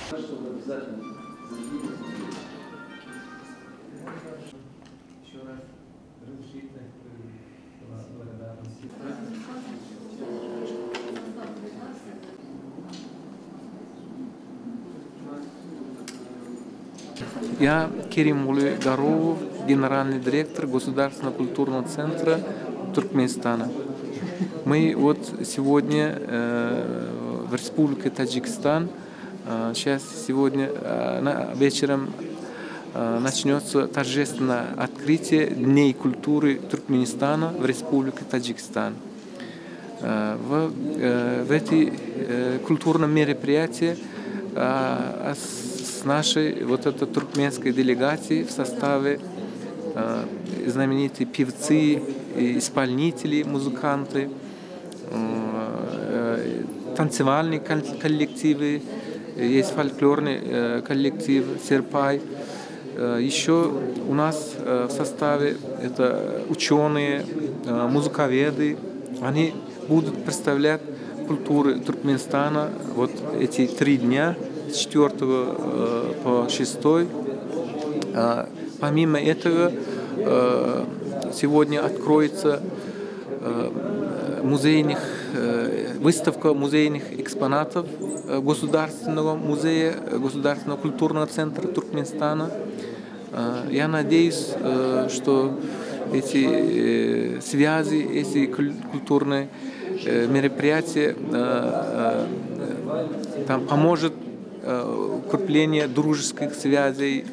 Чтобы обязательно Еще раз разрешите благодарность. Я Керим Гароев, генеральный директор Государственного культурного центра Туркменистана. Мы вот сегодня в Республике Таджикистан. Сегодня вечером начнется торжественное открытие Дней культуры Туркменистана в Республике Таджикистан. В эти культурном мероприятии с нашей вот этой туркменской делегацией в составе знаменитые певцы, исполнители, музыканты, танцевальные коллективы, есть фольклорный коллектив Серпай. Еще у нас в составе это ученые, музыковеды. Они будут представлять культуру Туркменистана вот эти 3 дня, с 4 по 6. Помимо этого, сегодня откроется выставка музейных экспонатов Государственного музея, Государственного культурного центра Туркменистана. Я надеюсь, что эти связи, эти культурные мероприятия там поможет укреплению дружеских связей.